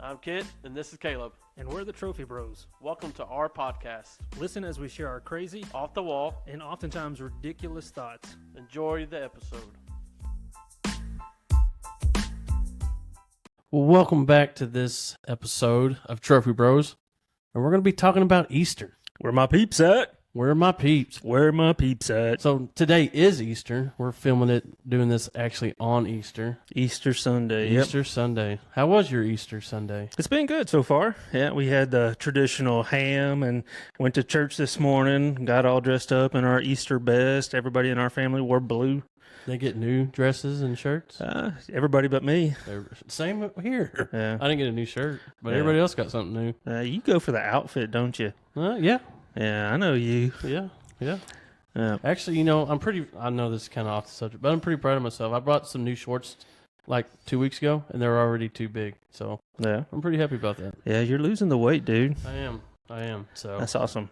I'm Kit, and this is Caleb. And we're the Trophy Bros. Welcome to our podcast. Listen as we share our crazy, Off the wall, and oftentimes ridiculous thoughts. enjoy the episode. Well, welcome back to this episode of Trophy Bros, and we're going to be talking about Easter. Where my peeps at? Where are my peeps? Where my peeps at? So today is Easter. We're filming it, doing this actually on Easter. Easter Sunday. Easter Sunday. How was your Easter Sunday? It's been good so far. Yeah, we had the traditional ham and went to church this morning, got all dressed up in our Easter best. Everybody in our family wore blue. They get new dresses and shirts? Everybody but me. Same here. Yeah. I didn't get a new shirt, but Yeah. everybody else got something new. You go for the outfit, don't you? Yeah. Yeah, I know you. Yeah. Yeah. Actually, I know this is kind of off the subject, but I'm pretty proud of myself. I brought some new shorts like 2 weeks ago, and they're already too big. So Yeah. I'm pretty happy about that. Yeah, you're losing the weight, dude. I am. So That's awesome.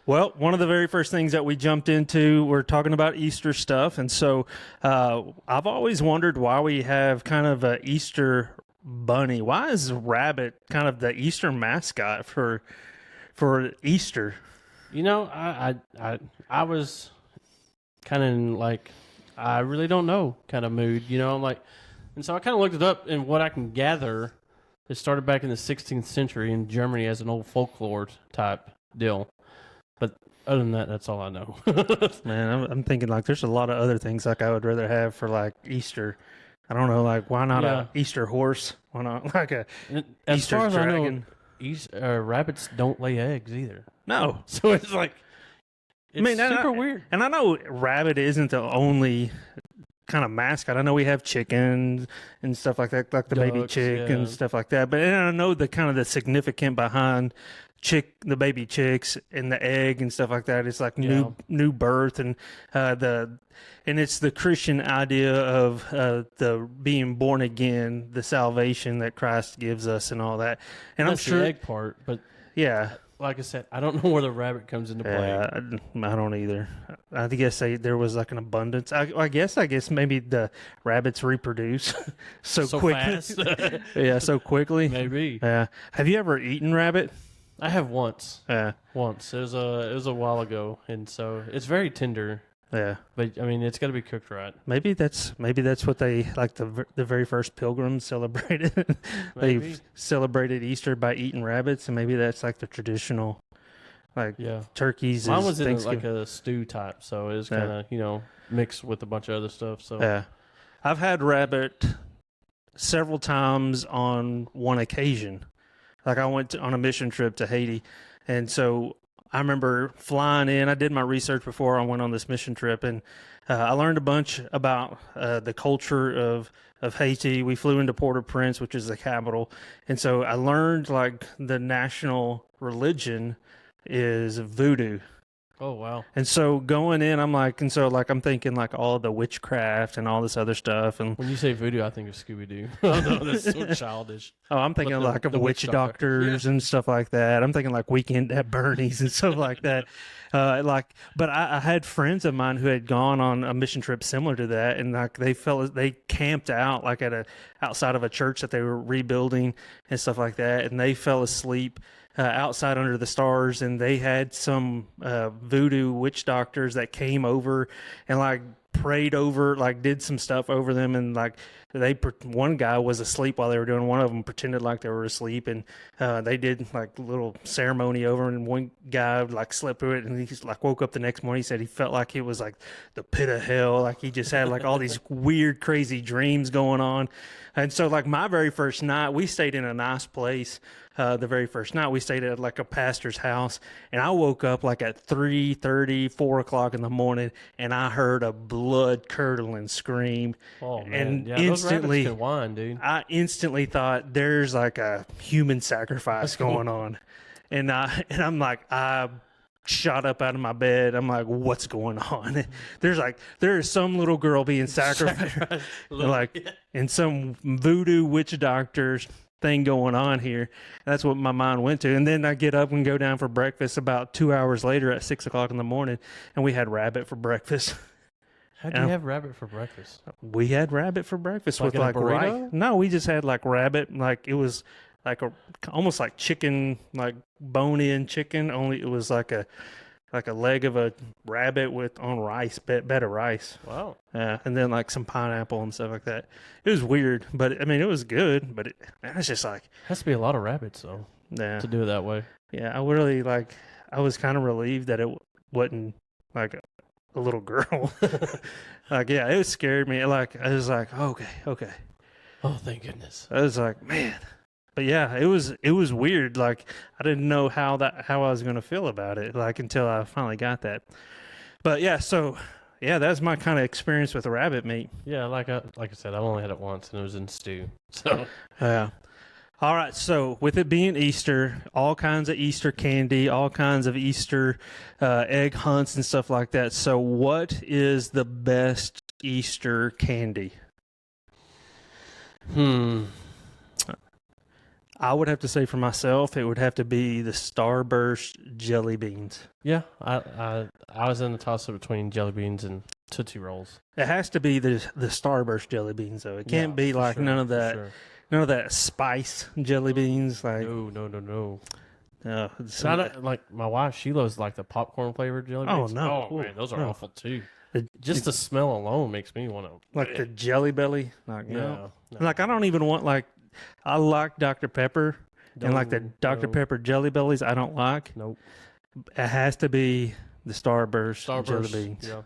Well, one of the very first things that we jumped into, we're talking about Easter stuff. And so I've always wondered why we have kind of a Easter bunny. Why is rabbit kind of the Easter mascot for Easter? I was kind of in like, I really don't know kind of mood, I'm like, and so I kind of looked it up, and what I can gather, it started back in the 16th century in Germany as an old folklore type deal. But other than that, that's all I know. Man, I'm thinking like there's a lot of other things like I would rather have for like Easter. I don't know, like why not a Easter horse? Why not like a As Easter far as dragon? I know, rabbits don't lay eggs either. No. So it's like, it's super weird. And I know rabbit isn't the only kind of mascot. I know we have chickens and stuff like that, like the baby Ducks, chick yeah. and stuff like that. But and I know the kind of the significant behind the baby chicks and the egg and stuff like that. It's like new birth and it's the Christian idea of the being born again, the salvation that Christ gives us and all that. And That's I'm sure the egg part, but yeah. like I said, I don't know where the rabbit comes into play. Yeah, I don't either. I guess there was like an abundance. I guess maybe the rabbits reproduce so quickly. Fast. Yeah, so quickly. Maybe. Yeah. Have you ever eaten rabbit? I have once. Yeah. Once. It was a while ago, and so it's very tender. Yeah. But I mean, it's got to be cooked right. Maybe that's what they like the very first pilgrims celebrated. They celebrated Easter by eating rabbits, and maybe that's like the traditional, like turkeys. Mine was in Thanksgiving. like a stew type, so it was kind of mixed with a bunch of other stuff. So yeah, I've had rabbit several times on one occasion. Like I went on a mission trip to Haiti, and so I remember flying in. I did my research before I went on this mission trip, and I learned a bunch about the culture of Haiti. We flew into Port-au-Prince, which is the capital, and so I learned like the national religion is voodoo. Oh wow! And so going in, I'm thinking like all the witchcraft and all this other stuff. And when you say voodoo, I think of Scooby Doo. Oh no, that's so childish. Oh, I'm thinking of witch doctors and stuff like that. I'm thinking like Weekend at Bernie's and stuff like that. But I had friends of mine who had gone on a mission trip similar to that, and like they camped out like outside of a church that they were rebuilding and stuff like that, and they fell asleep outside under the stars, and they had some voodoo witch doctors that came over and like prayed over, like did some stuff over them, and like one guy was asleep while they were doing. One of them pretended like they were asleep, and they did like a little ceremony over, and one guy like slept through it, and he just like woke up the next morning. He said he felt like it was like the pit of hell, like he just had like all these weird crazy dreams going on. And so like my very first night, we stayed in a nice place. The very first night we stayed at like a pastor's house, and I woke up like at 3:30, 4 o'clock in the morning, and I heard a blood curdling scream. Oh man! And Yeah, instantly, those rabbits can whine, dude. I instantly thought there's like a human sacrifice going on, and I'm like I shot up out of my bed. I'm like, what's going on? There is some little girl being sacrificed, and some voodoo witch doctors thing going on here. That's what my mind went to. And then I get up and go down for breakfast about 2 hours later at 6 o'clock in the morning, and we had rabbit for breakfast. How'd you have rabbit for breakfast? We had rabbit for breakfast Like with in a like burrito? rice. No, we just had like rabbit, like it was like a almost like chicken, like bone-in chicken. Only it was like a leg of a rabbit with on rice, bed of rice. Wow. And then like some pineapple and stuff like that. It was weird, but I mean it was good. But it was just like Has to be a lot of rabbits though to do it that way. Yeah, I really like. I was kind of relieved that it wasn't like a little girl. Like, yeah, it scared me. Like, I was like, okay. Oh, thank goodness. I was like, man. But yeah, it was weird. Like, I didn't know how I was gonna feel about it. Like until I finally got that. But yeah, so yeah, that's my kind of experience with rabbit meat. Yeah, like I said, I've only had it once, and it was in stew. So Yeah. All right, so with it being Easter, all kinds of Easter candy, all kinds of Easter egg hunts and stuff like that. So what is the best Easter candy? I would have to say for myself, it would have to be the Starburst jelly beans. Yeah, I was in the toss-up between jelly beans and Tootsie Rolls. It has to be the Starburst jelly beans, though. It can't be like none of that. Sure. None of that spice jelly beans, like No. no. Like my wife, she loves like the popcorn flavored jelly beans. Oh, no. Oh man, those are No. awful too. The- Just the smell alone makes me want to. like the Jelly Belly, like No. like I don't even want like I like Dr Pepper and like the Dr Pepper Jelly Bellies. I don't like. Nope. It has to be the Starburst jelly beans. Yeah.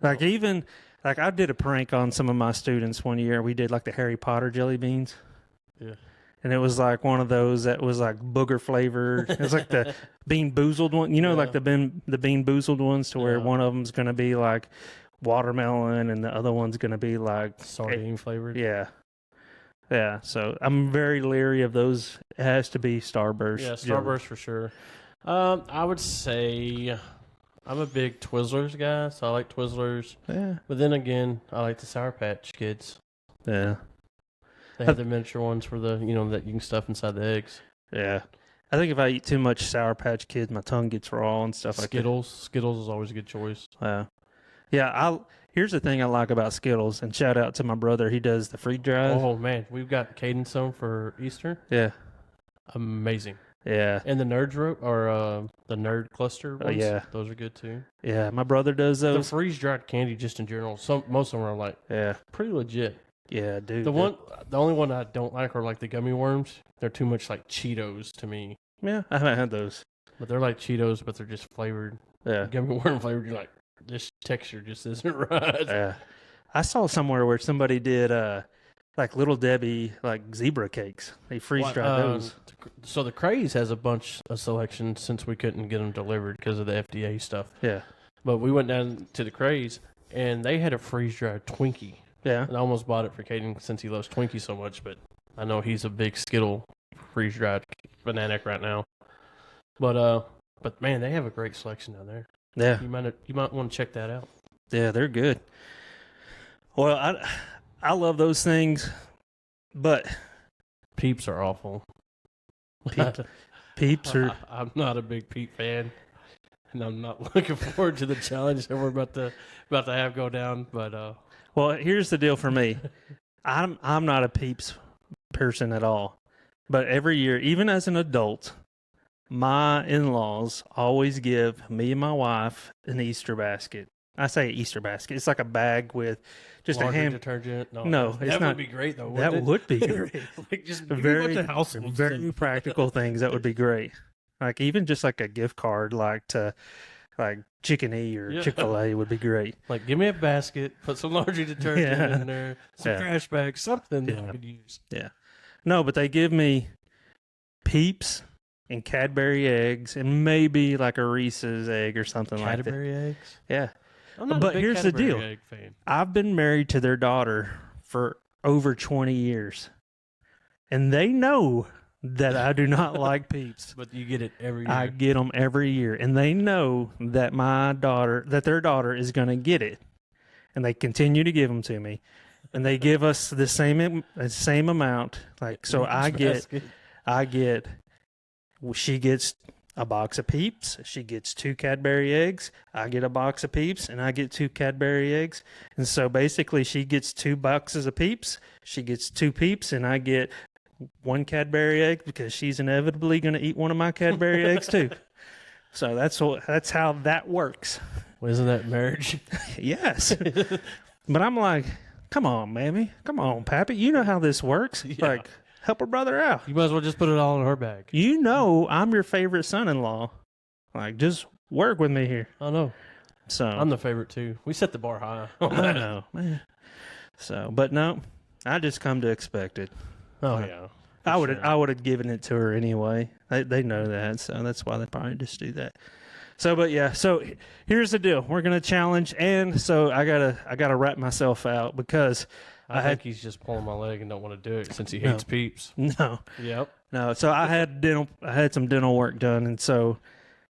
Like even like I did a prank on some of my students one year. We did like the Harry Potter jelly beans. Yeah. And it was like one of those that was like booger flavored. It was like the Bean Boozled one, you know, like the Bean Boozled ones, to where one of them's going to be like watermelon and the other one's going to be like Sardine flavored. Yeah. So I'm very leery of those. It has to be Starburst. Yeah, Starburst for sure. I would say I'm a big Twizzlers guy, so I like Twizzlers. Yeah. But then again, I like the Sour Patch Kids. Yeah. They have the miniature ones for the, that you can stuff inside the eggs. Yeah. I think if I eat too much Sour Patch Kids, my tongue gets raw and stuff like that. Skittles is always a good choice. Yeah. Here's the thing I like about Skittles, and shout out to my brother. He does the freeze dries. Oh man, we've got Cadence some for Easter. Yeah. Amazing. Yeah. And the Nerd Rope or the Nerd Cluster ones. Yeah. Those are good too. Yeah. My brother does The those. freeze dried candy, just in general, most of them are like pretty legit. Yeah, dude. The only one I don't like are like the gummy worms. They're too much like Cheetos to me. Yeah, I haven't had those. But they're like Cheetos, but they're just flavored. Yeah. Gummy worm flavored. You're like, this texture just isn't right. Yeah. I saw somewhere where somebody did like Little Debbie like zebra cakes. They freeze dried those. So the Craze has a bunch of selection since we couldn't get them delivered because of the FDA stuff. Yeah. But we went down to the Craze and they had a freeze dried Twinkie. Yeah. And I almost bought it for Caden since he loves Twinkie so much, but I know he's a big Skittle freeze dried fanatic right now. But man, they have a great selection down there. Yeah. You might want to check that out. Yeah, they're good. Well, I love those things, but Peeps are awful. Peeps are. I'm not a big Peep fan, and I'm not looking forward to the challenge that we're about to have go down. But Well, here's the deal for me. I'm not a Peeps person at all, but every year, even as an adult, my in-laws always give me and my wife an Easter basket. I say Easter basket. It's like a bag with just laundry a ham. detergent. No, it's that not. would be great though. That wouldn't would be great. it? Like just Very, household very practical things. That would be great. Like even just like a gift card, like to like Chicken E or Chick-fil-A would be great. Like give me a basket, put some laundry detergent in there, some Yeah. trash bags, something that Yeah. I could use. Yeah. No, but they give me Peeps and Cadbury eggs and maybe like a Reese's egg or something like that. Cadbury eggs. Yeah. I'm not But a big here's the Cadbury deal. egg fan. I've been married to their daughter for over 20 years. And they know that I do not like Peeps. But you get it every year. I get them every year. And they know that their daughter is going to get it. And they continue to give them to me. And they give us the same amount. Like, so she gets a box of Peeps. She gets 2 Cadbury eggs. I get a box of Peeps, and I get 2 Cadbury eggs. And so basically, she gets 2 boxes of Peeps. She gets 2 Peeps, and I get one Cadbury egg because she's inevitably going to eat one of my Cadbury eggs too. So that's how that works. Well, isn't that marriage? Yes. But I'm like, come on, mammy. Come on, pappy. You know how this works. Yeah. Like, help a brother out. You might as well just put it all in her bag. You know I'm your favorite son-in-law. Like, just work with me here. I know. So I'm the favorite too. We set the bar high. I know, man. So, but no, I just come to expect it. Oh yeah. I would have given it to her anyway. They know that, so that's why they probably just do that. So, but yeah. So here's the deal: we're gonna challenge, and so I gotta wrap myself out because I think he's just pulling my leg and don't want to do it since he hates Peeps. no. Yep. No, so I had some dental work done, and so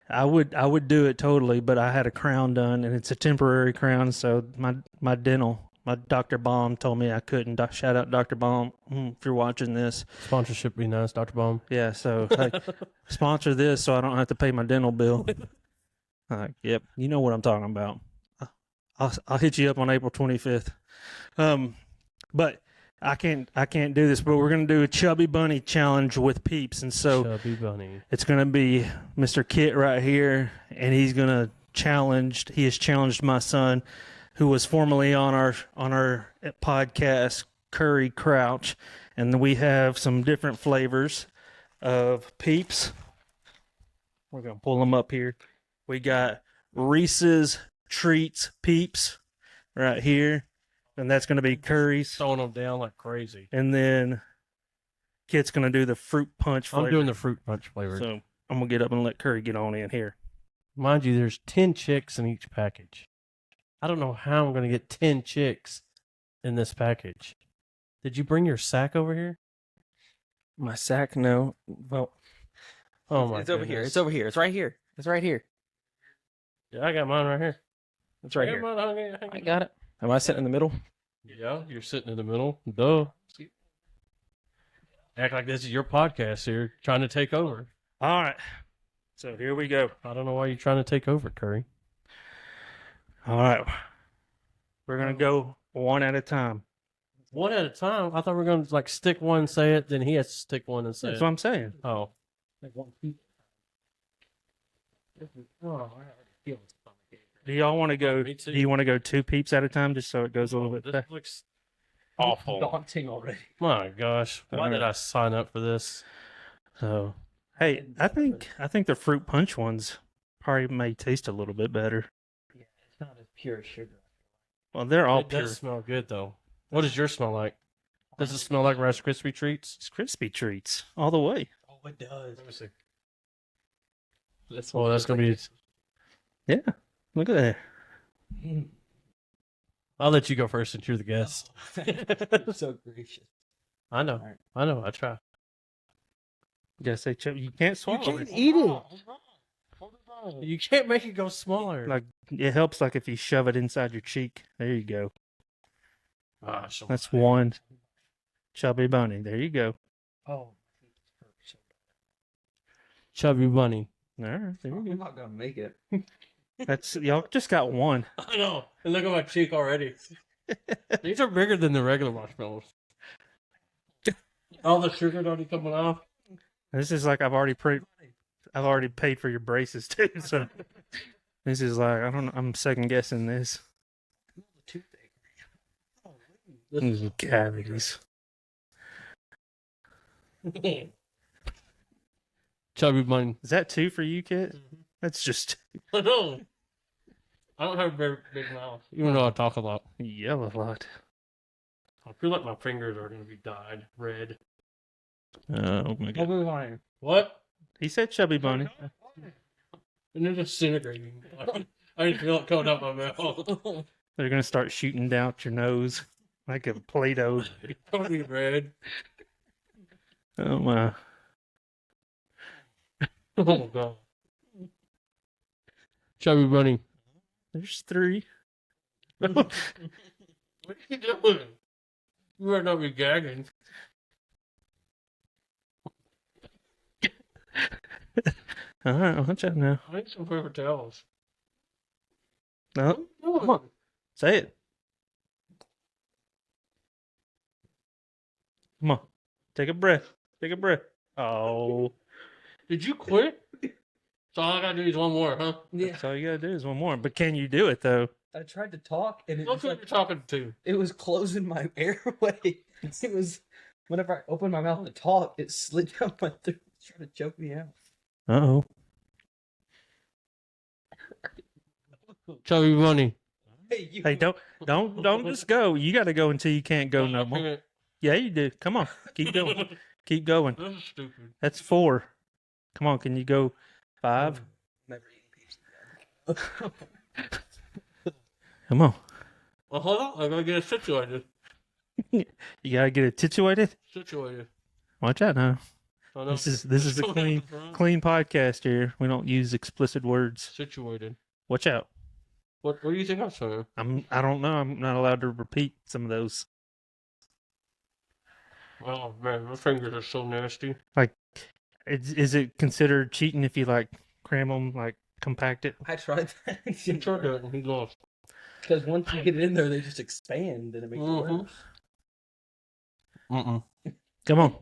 I would do it totally, but I had a crown done, and it's a temporary crown. So my Dr. Baum told me I couldn't. Shout out Dr. Baum if you're watching this. Sponsorship be nice, Dr. Baum. Yeah, so sponsor this so I don't have to pay my dental bill. Yep, you know what I'm talking about. I'll hit you up on April 25th. But I can't do this, but we're going to do a Chubby Bunny challenge with Peeps. And so Chubby Bunny. It's going to be Mr. Kit right here, and he has challenged my son, who was formerly on our podcast, Curry Crouch. And we have some different flavors of Peeps. We're going to pull them up here. We got Reese's Treats Peeps right here. And that's going to be Curry's. Throwing them down like crazy. And then Kit's going to do the fruit punch flavor. I'm doing the fruit punch flavor. So I'm going to get up and let Curry get on in here. Mind you, there's 10 chicks in each package. I don't know how I'm going to get 10 chicks in this package. Did you bring your sack over here? My sack? No. Well, Oh my it's over here. goodness. It's over here. It's right here. It's right here. Yeah, I got mine right here. It's right I got here. mine, I got it. Am I sitting in the middle? Yeah, you're sitting in the middle. Duh. Act like this is your podcast here, trying to take over. All right. So here we go. I don't know why you're trying to take over, Curry. All right. We're going to go one at a time. One at a time? I thought we were going to like stick one, say it, then he has to stick one and say That's it. what I'm saying. Oh. Do y'all want to go? Me too. Do you want to go 2 Peeps at a time, just so it goes a little bit This faster? looks Awful. Daunting already. My gosh. Why did I sign up for this? So, hey, I think the fruit punch ones probably may taste a little bit better. Yeah, it's not as pure as sugar. Well, they're all It pure. does smell good though. What does yours smell like? Does it smell like Rice Krispie treats? It's crispy treats all the way. Oh, it does. Let me see. That's Oh, that's gonna be. Yeah, look at that. I'll let you go first since you're the guest. So gracious. I know. All right. I know. I try. You gotta say, Chip, you can't swallow it. eat it. You can't make it go smaller. Like it helps, like if you shove it inside your cheek. There you go. Gosh, That's one. Chubby Bunny. There you go. Oh. Chubby Bunny. All right, there you I'm go. not gonna make it. That's y'all just got one. I know. And look at my cheek already. These are bigger than the regular marshmallows. All the sugar's already coming off. This is like I've already paid for your braces too. So this is like I don't know. I'm second guessing this. These are cavities. Chubby Bunny. Is that 2 for you, Kit? That's just I know. I don't have a very big mouth, even though I talk a lot. yell a lot. I feel like my fingers are going to be dyed red. Oh my god. What? He said Chubby Bunny. And they're disintegrating. I didn't feel it coming out my mouth. They're gonna start shooting down your nose like a Play-Doh. It's going to be red. Oh my. Oh my god. Chubby Bunny. There's 3. What are you doing? You better not be gagging. All right, watch out now. I need some paper towels. No, come on, say it. Come on. Take a breath. Take a breath. Oh, Did you quit? So all I gotta do is one more, huh? Yeah. that's all you gotta do is one more. But can you do it though? I tried to talk and it Look was who like you're talking to. it was closing my airway. It was whenever I opened my mouth to talk, it slid down my throat, trying to choke me out. Uh-oh. Chubby Bunny. Hey, you. Hey, don't just go. You got to go until you can't go no more. Yeah, you do. Come on, keep going. Keep going. This is stupid. That's 4. Come on, can you go 5? Never eating Peeps. Come on. Well, hold on. I'm gonna get it situated. You gotta get it situated. Situated. Watch out now. Oh, no. This is a clean podcast here. We don't use explicit words. Situated. Watch out. What do you think I'm saying? I don't know. I'm not allowed to repeat some of those. Oh man, my fingers are so nasty. Is it considered cheating if you like cram them, like compact it? I tried that. He tried that and he lost. Because once you get it in there, they just expand and it makes it worse. Come on.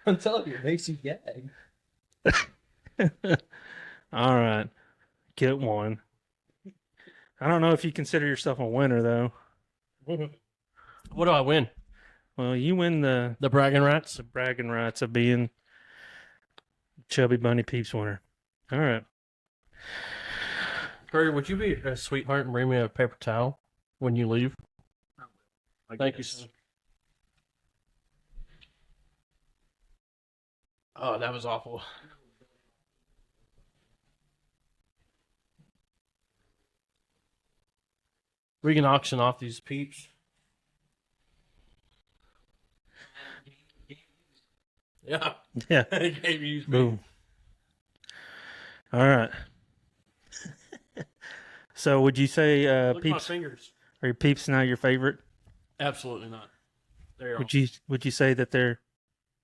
I'm telling you, it makes you gag. All right. Get 1. I don't know if you consider yourself a winner though. What do I win? Well, you win the bragging rights. bragging rights of being Chubby Bunny Peeps winner. All right. Curry, would you be a sweetheart and bring me a paper towel when you leave? Thank you, sir. Oh, that was awful. We can auction off these Peeps. Yeah. Yeah. Gave you Boom. All right. So, would you say Look at my Peeps fingers. are Peeps now your favorite? Absolutely not. They are. Would you say that they're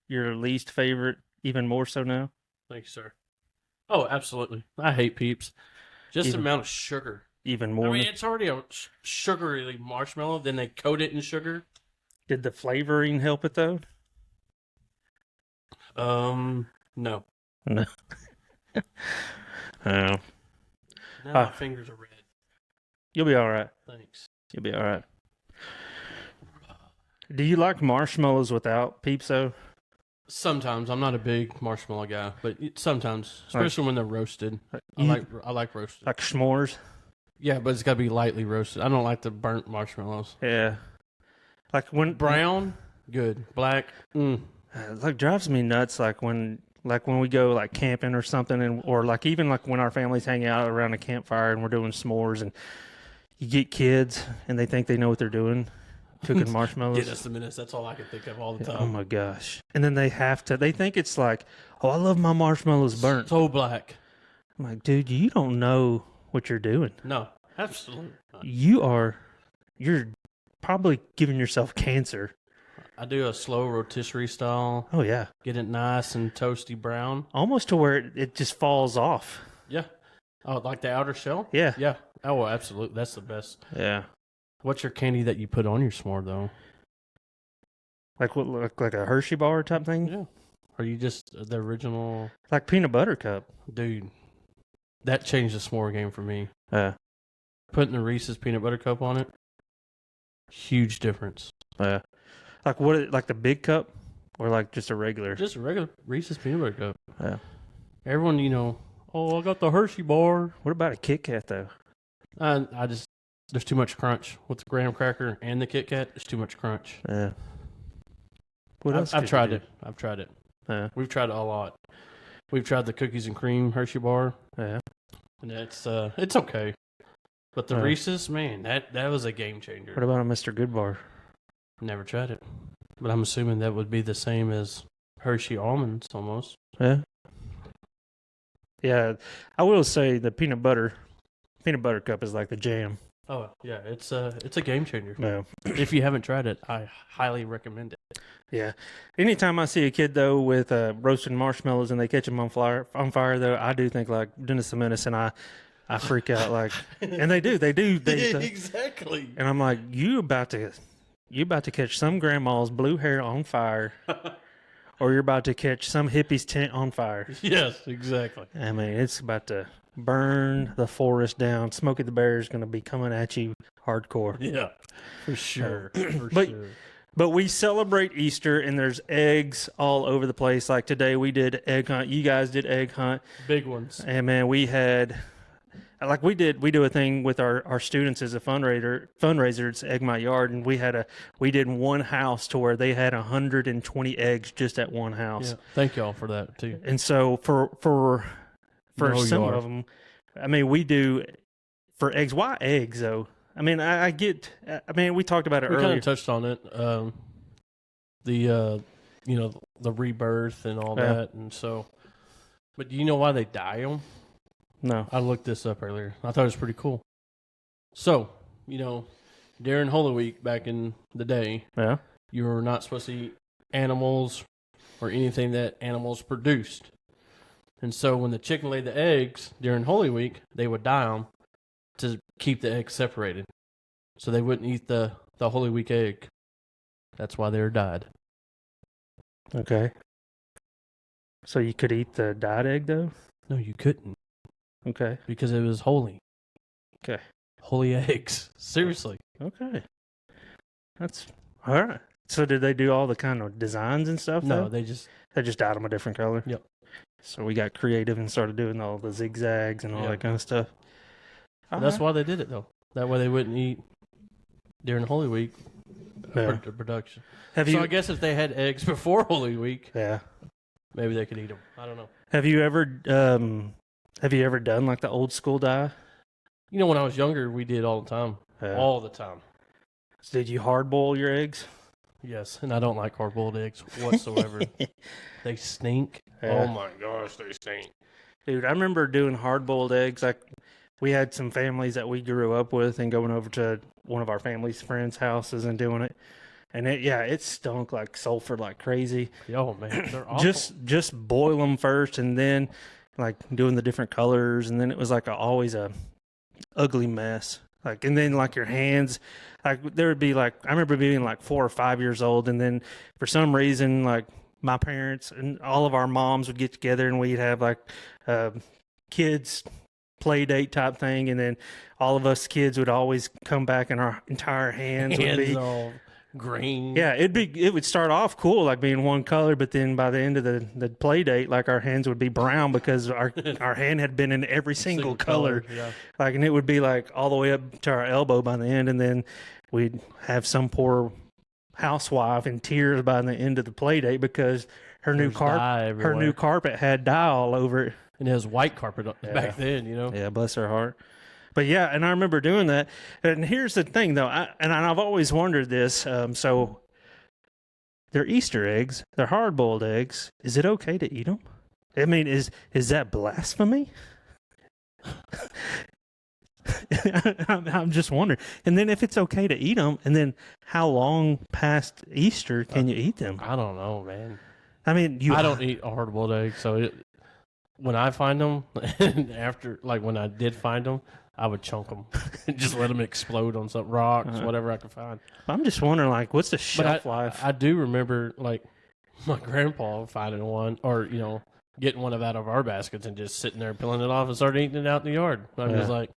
your least favorite, even more so now? Thank you, sir. Oh, absolutely. I hate Peeps. Just the Even- amount of sugar. Even I more. mean, it's already a sugary marshmallow. Then they coat it in sugar. Did the flavoring help it though? No. No. Oh, Now my fingers are red. you'll be all right. Thanks. You'll be all right. Do you like marshmallows without Peeps though? Sometimes I'm not a big marshmallow guy, but sometimes, especially when they're roasted, You- I like roasted. Like s'mores? Yeah, but it's got to be lightly roasted. I don't like the burnt marshmallows. Yeah. Like when Brown, good. Black, it like drives me nuts. Like when we go like camping or something, and or like even like when our families hang out around a campfire and we're doing s'mores, and you get kids and they think they know what they're doing, cooking marshmallows. Get us the minutes. That's all I can think of all the Oh time. my gosh! And then they think it's like, oh, I love my marshmallows burnt. So black. I'm like, dude, you don't know what you're doing. No, absolutely not. You're probably giving yourself cancer. I do a slow rotisserie style. Oh yeah, Get it nice and toasty brown. almost to where it just falls off. Yeah. Oh, like the outer shell? Yeah, Yeah. Oh, absolutely. That's the best. yeah. What's your candy that you put on your s'more, though? Like what? Like a Hershey bar type thing. Yeah. Are you just the original? Like peanut butter cup. Dude, that changed the s'more game for me. Putting the Reese's peanut butter cup on it, huge difference. Like what? Like the big cup, or like just a regular? Just a regular Reese's peanut butter cup. Yeah. Everyone, oh, I got the Hershey bar. What about a Kit Kat though? I just, there's too much crunch with the graham cracker and the Kit Kat. There's too much crunch. Yeah. What else? I've could tried you it. I've tried it. do? Yeah. We've tried it a lot. We've tried the cookies and cream Hershey bar, Yeah. and it's okay. But the Yeah. Reese's, man, that was a game changer. What about a Mr. Goodbar? Never tried it, but I'm assuming that would be the same as Hershey almonds almost. Yeah. Yeah, I will say the peanut butter cup is like the jam. Oh yeah, it's a game changer. No. If you haven't tried it, I highly recommend it. Yeah. Anytime I see a kid though with roasted marshmallows and they catch them on fire though, I do think like Dennis the Menace, and I freak out like, and they do. Exactly. And I'm like, you you're about to catch some grandma's blue hair on fire, or you're about to catch some hippie's tent on fire. Yes, exactly. I mean, it's about to burn the forest down. Smokey the Bear is going to be coming at you hardcore. Yeah, for sure. For But- sure. But we celebrate Easter, and there's eggs all over the place. Like today, we did egg hunt. You guys did egg hunt, Big ones. and man, we had like we do a thing with our students as a fundraiser. It's Egg My Yard, and we did one house to where they had 120 eggs just at one house. Yeah. Thank y'all for that too. And so for No some yard. of them, I mean, we do for eggs. Why eggs though? I mean, I get. I mean, we talked about it We kind earlier. of touched on it. The the rebirth and all Yeah. that, and so. But do you know why they dye them? No. I looked this up earlier. I thought it was pretty cool. So, during Holy Week back in the day, Yeah. you were not supposed to eat animals or anything that animals produced. And so when the chicken laid the eggs during Holy Week, they would dye them to keep the eggs separated. So they wouldn't eat the Holy Week egg. That's why they were dyed. Okay. So you could eat the dyed egg though? No, you couldn't Okay. because it was holy. Okay. Holy eggs. Seriously. Okay. That's all right. So did they do all the kind of designs and stuff? No, though? they just They just dyed them a different color. Yep. So we got creative and started doing all the zigzags and all Yeah. that kind of stuff. that's why they did it though. That way they wouldn't eat during Holy Week Yeah. production. Have So you? I guess if they had eggs before Holy Week, Yeah. maybe they could eat them. I don't know. Have you ever done like the old school dye? When I was younger, we did all the time. Yeah. All the time. Did you hard boil your eggs? Yes, and I don't like hard-boiled eggs whatsoever. They stink. Yeah. Oh my gosh, they stink. Dude, I remember doing hard boiled eggs. Like we had some families that we grew up with and going over to one of our family's friends' houses and doing it. And it stunk like sulfur like crazy. Oh man, they're awful. Just boil them first and then like doing the different colors, and then it was like always a ugly mess. Like, and then like your hands, like there would be like, I remember being like 4 or 5 years old, and then for some reason, like my parents and all of our moms would get together and we'd have like kids play date type thing, and then all of us kids would always come back and our entire hands would be all green. yeah, it would start off cool, like being one color, but then by the end of the play date, like our hands would be brown because our hand had been in every single color. Yeah. Like, and it would be like all the way up to our elbow by the end, and then we'd have some poor housewife in tears by the end of the play date because her new There's dye everywhere. carpet had dye all over it. And it was white carpet back then, Yeah, bless her heart. But yeah, and I remember doing that. And here's the thing, though, I've always wondered this. So they're Easter eggs, they're hard-boiled eggs. Is it okay to eat them? I mean, is that blasphemy? I'm just wondering. And then if it's okay to eat them, and then how long past Easter can you eat them? I don't know, man. I mean, I don't eat hard-boiled eggs, so when I find them, and after, like when I did find them, I would chunk them and just let them explode on some rocks, whatever I could find. I'm just wondering, like, what's the shelf But life? I do remember, like, my grandpa finding one, or, getting one out of our baskets and just sitting there, peeling it off and starting eating it out in the yard. I was like,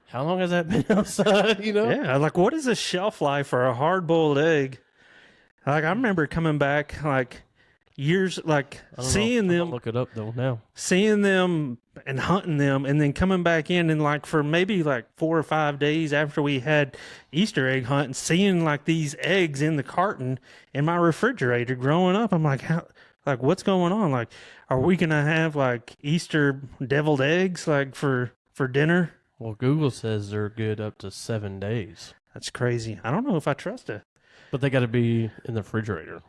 how long has that been outside, Yeah, like, what is a shelf life for a hard-boiled egg? Like, I remember coming back, like, years, like, I don't know. seeing I'm gonna them, look it up, though, now. seeing them and hunting them, and then coming back in and, like, for maybe, like, 4 or 5 days after we had Easter egg hunt, and seeing, like, these eggs in the carton in my refrigerator growing up, I'm like, how, like, what's going on? Like, are we going to have, like, Easter deviled eggs, like, for dinner? Well, Google says they're good up to 7 days. That's crazy. I don't know if I trust it. But they got to be in the refrigerator.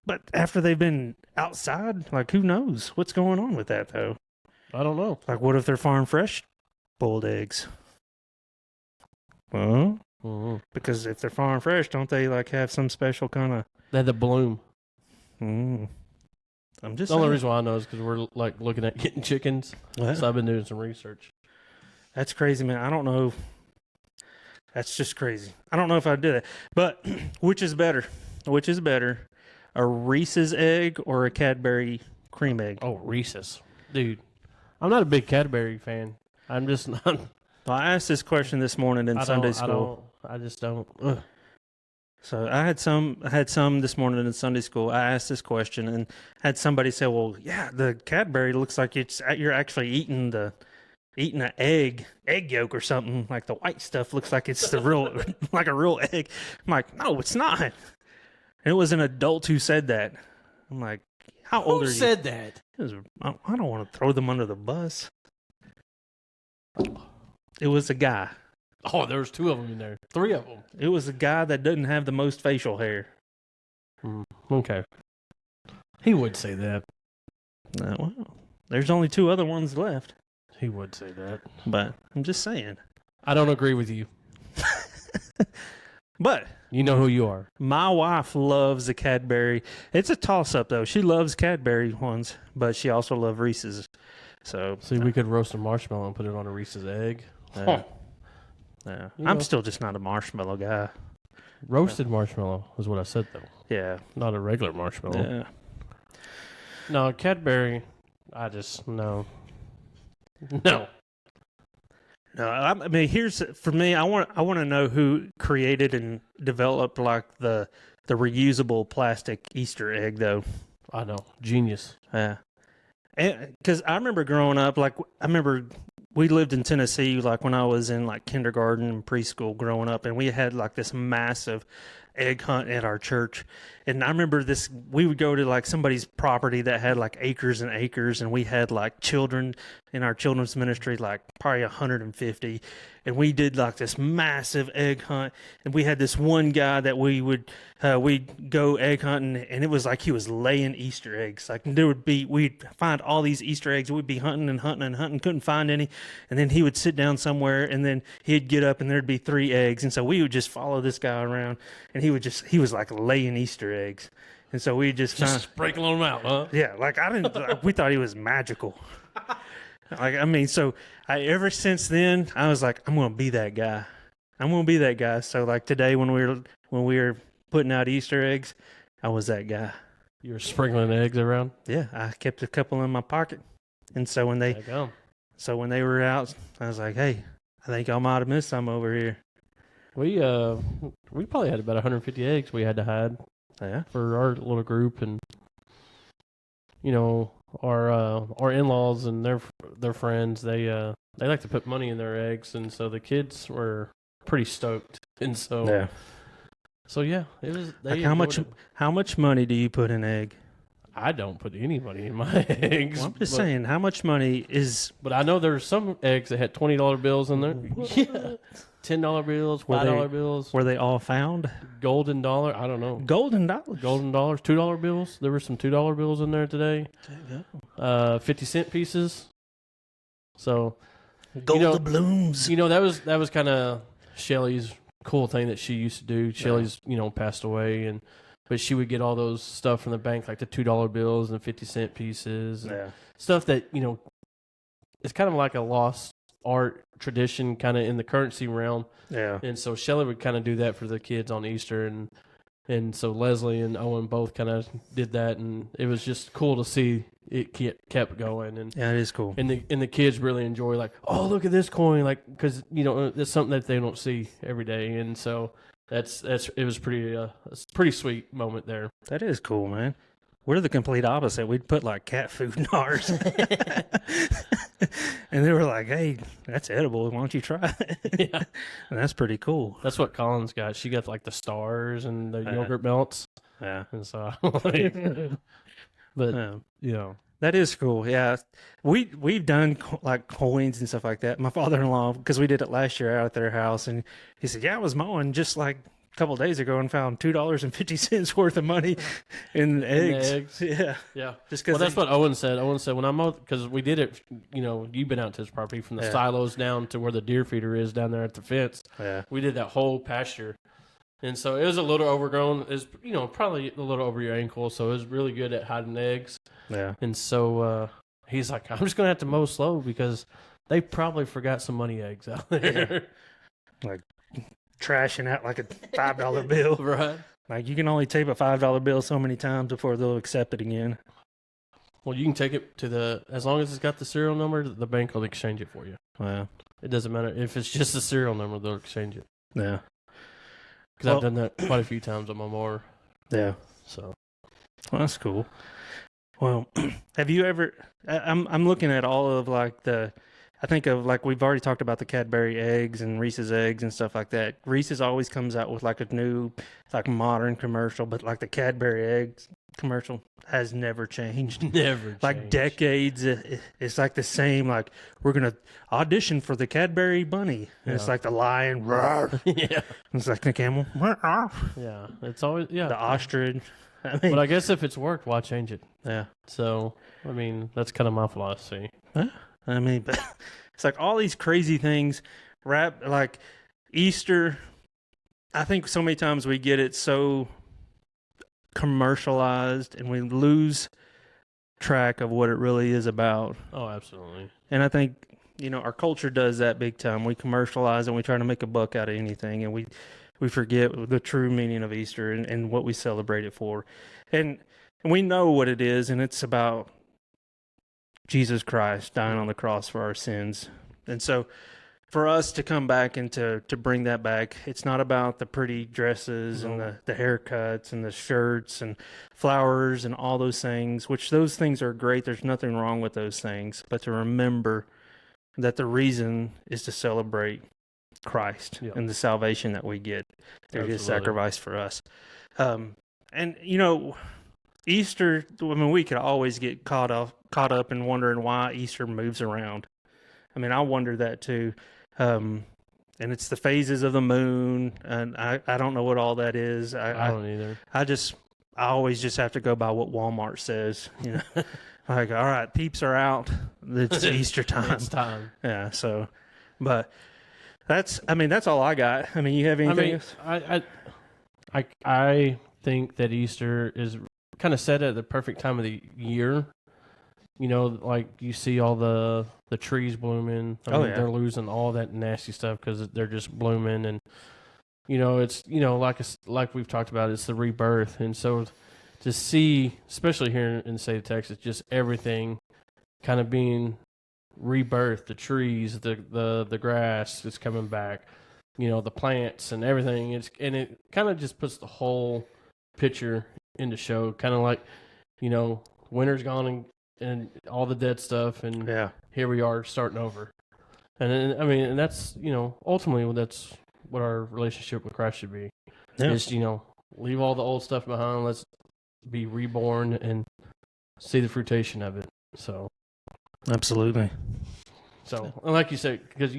But after they've been outside, like, who knows what's going on with that, though? I don't know. Like, what if they're farm fresh boiled eggs? Well, Mm-hmm. because if they're farm fresh, don't they, like, have some special kind of... They had the bloom. I'm just The only saying. reason why I know is because we're like looking at getting chickens. Well, So I've been doing some research. that's crazy, man. I don't know. That's just crazy. I don't know if I'd do that. But which is better? Which is better, a Reese's egg or a Cadbury cream egg? Oh, Reese's. Dude, I'm not a big Cadbury fan. I'm just not. Well, I asked this question this morning in Sunday school. I just don't. Ugh. So I had some this morning in Sunday school. I asked this question and had somebody say, "Well, yeah, the Cadbury looks like you're actually eating an egg yolk or something. Like the white stuff looks like it's the real like a real egg." I'm like, "No, it's not." And it was an adult who said that. I'm like, "How old are you?" Who said that? I don't want to throw them under the bus. It was a guy. Oh, there was 2 of them in there. 3 of them. It was a guy that doesn't have the most facial hair. Okay. He would say that. Well, there's only 2 other ones left. He would say that. But I'm just saying. I don't agree with you. But you know who you are. My wife loves the Cadbury. It's a toss-up, though. She loves Cadbury ones, but she also loves Reese's. So see, we could roast a marshmallow and put it on a Reese's egg. Yeah. I'm know. still just not a marshmallow guy. Roasted marshmallow is what I said, though. Yeah. Not a regular marshmallow. Yeah. No, Cadbury, I just, no. No. No, I mean, here's for me. I want to know who created and developed like the reusable plastic Easter egg, though. I know, genius. Yeah, because I remember growing up. Like I remember we lived in Tennessee. Like when I was in like kindergarten and preschool, growing up, and we had like this massive egg hunt at our church. And I remember this, we would go to like somebody's property that had like acres and acres, and we had like children in our children's ministry, like probably 150. And we did like this massive egg hunt. And we had this one guy that we'd go egg hunting, and it was like he was laying Easter eggs. Like we'd find all these Easter eggs. We'd be hunting and hunting and hunting, couldn't find any. And then he would sit down somewhere, and then he'd get up and there'd be 3 eggs. And so we would just follow this guy around, and he was like laying Easter eggs. And so we just sprinkling them out, huh? Yeah, like we thought he was magical. Like, I mean, so ever since then, I was like, I'm going to be that guy. I'm going to be that guy. So like today when we were putting out Easter eggs, I was that guy. You were sprinkling eggs around? Yeah, I kept a couple in my pocket. And so when they were out, I was like, hey, I think I might have missed some over here. We probably had about 150 eggs we had to hide. Yeah. For our little group, and you know, our in-laws and their friends, they like to put money in their eggs, and so the kids were pretty stoked. And so yeah, it was. Like how much money do you put in egg? I don't put any money in my eggs. Well, I'm just saying, how much money is? But I know there's some eggs that had $20 bills in there. Yeah. $10 bills, $5 bills. Were they all found? Golden dollar? I don't know. Golden dollars. Golden dollars. $2 bills. There were some $2 bills in there today. 50-cent pieces. So, Gold doubloons. You know, that was kind of Shelly's cool thing that she used to do. Shelly's, passed away, but she would get all those stuff from the bank, like the $2 bills and 50-cent pieces, and stuff that it's kind of like a lost art tradition, kind of in the currency realm. Yeah. And so Shelly would kind of do that for the kids on Easter, and so Leslie and Owen both kind of did that, and it was just cool to see it kept going. And it is cool. And the kids really enjoy, like, oh, look at this coin, like, because it's something that they don't see every day, and so it was pretty sweet moment there. That is cool, man. We're the complete opposite. We'd put like cat food in ours. And they were like, hey, that's edible. Why don't you try it? Yeah. And that's pretty cool. That's what Colin's got. She got like the stars and the yogurt melts. Yeah. And so but that is cool. Yeah. We've done like coins and stuff like that. My father-in-law, because we did it last year out at their house, and he said, yeah, I was mowing just like couple of days ago and found $2.50 worth of money in eggs. Yeah. Just because. Well, that's what Owen said. Owen said, when I'm out, because we did it, you've been out to his property from the silos down to where the deer feeder is down there at the fence. Yeah. We did that whole pasture. And so it was a little overgrown. It was, probably a little over your ankle. So it was really good at hiding eggs. Yeah. And so he's like, I'm just going to have to mow slow because they probably forgot some money eggs out there. Yeah. Like, trashing out like a $5 bill. Right. Like you can only tape a $5 bill so many times before they'll accept it again. Well, you can take it to as long as it's got the serial number, the bank will exchange it for you. Wow. It doesn't matter. If it's just the serial number, they'll exchange it. Yeah. Because I've done that quite a few times on my mower. Yeah. So. Well, that's cool. Well, have you ever? I'm looking at all of like I think of like we've already talked about the Cadbury eggs and Reese's eggs and stuff like that. Reese's always comes out with like a new, like modern commercial, but like the Cadbury eggs commercial has never changed. Never changed. Like decades, it's like the same. Like we're gonna audition for the Cadbury bunny, and it's like the lion, roar. Yeah. It's like the camel, roar. Yeah. It's always The ostrich. I mean, But I guess if it's worked, why change it? yeah. So, I mean, that's kind of my philosophy. I mean, but it's like all these crazy things. Like Easter. I think so many times we get it so commercialized, and we lose track of what it really is about. Oh, absolutely. And I think our culture does that big time. We commercialize and we try to make a buck out of anything, and we forget the true meaning of Easter and what we celebrate it for. And we know what it is, and it's about Jesus Christ dying on the cross for our sins. And so for us to come back and to bring that back, it's not about the pretty dresses and the haircuts and the shirts and flowers and all those things, which those things are great. There's nothing wrong with those things. But to remember that the reason is to celebrate Christ and the salvation that we get through his sacrifice for us. And Easter, I mean, we could always get caught up in wondering why Easter moves around. I mean, I wonder that too. And it's the phases of the moon, and I don't know what all that is. I don't either. I always just have to go by what Walmart says, Like, all right, Peeps are out. It's Easter time. It's time. Yeah, so, but that's all I got. I mean, you have anything else? I think that Easter is kind of set at the perfect time of the year. Like you see all the trees blooming. I mean, they're losing all that nasty stuff because they're just blooming, and it's like we've talked about, it's the rebirth, and so to see, especially here in the state of Texas, just everything kind of being rebirthed, the trees, the grass is coming back, the plants and everything. And it kind of just puts the whole picture into show, kind of like, winter's gone and all the dead stuff, and here we are starting over. And I mean, and that's, ultimately that's what our relationship with Christ should be. Yeah. Is, leave all the old stuff behind. Let's be reborn and see the fruition of it. So, absolutely. So, and like you said, because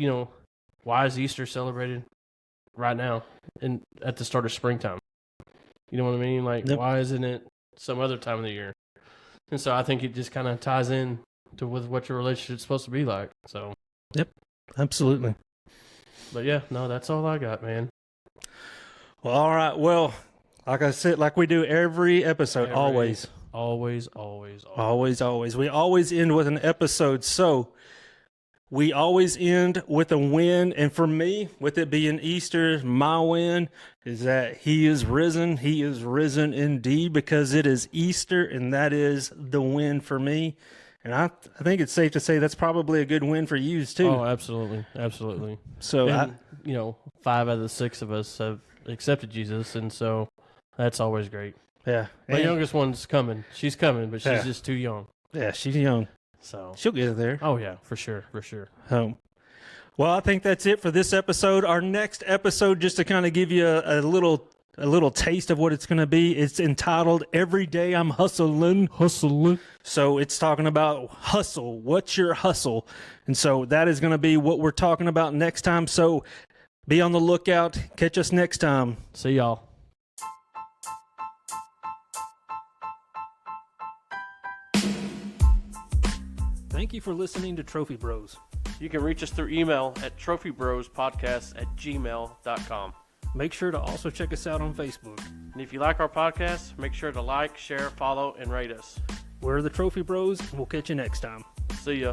why is Easter celebrated right now and at the start of springtime? You know what I mean? Like, why isn't it some other time of the year? And so I think it just kind of ties in with what your relationship's supposed to be like. So, yep, absolutely. But yeah, no, that's all I got, man. Well, all right. Well, like I said, like we do every episode, always. Always. We always end with an episode. So we always end with a win. And for me, with it being Easter, my win is that he is risen. He is risen indeed, because it is Easter, and that is the win for me. And I think it's safe to say that's probably a good win for you too. Oh, absolutely. Absolutely. So, and, 5 out of the 6 of us have accepted Jesus, and so that's always great. Yeah. My youngest one's coming. She's coming, but she's just too young. Yeah, she's young. So she'll get there. Oh, yeah, for sure. Well, I think that's it for this episode. Our next episode, just to kind of give you a little taste of what it's going to be, it's entitled "Every Day I'm Hustling." So it's talking about hustle. What's your hustle? And so that is going to be what we're talking about next time. So be on the lookout. Catch us next time. See y'all. Thank you for listening to Trophy Bros. You can reach us through email at trophybrospodcast@gmail.com. Make sure to also check us out on Facebook. And if you like our podcast, make sure to like, share, follow, and rate us. We're the Trophy Bros, and we'll catch you next time. See ya.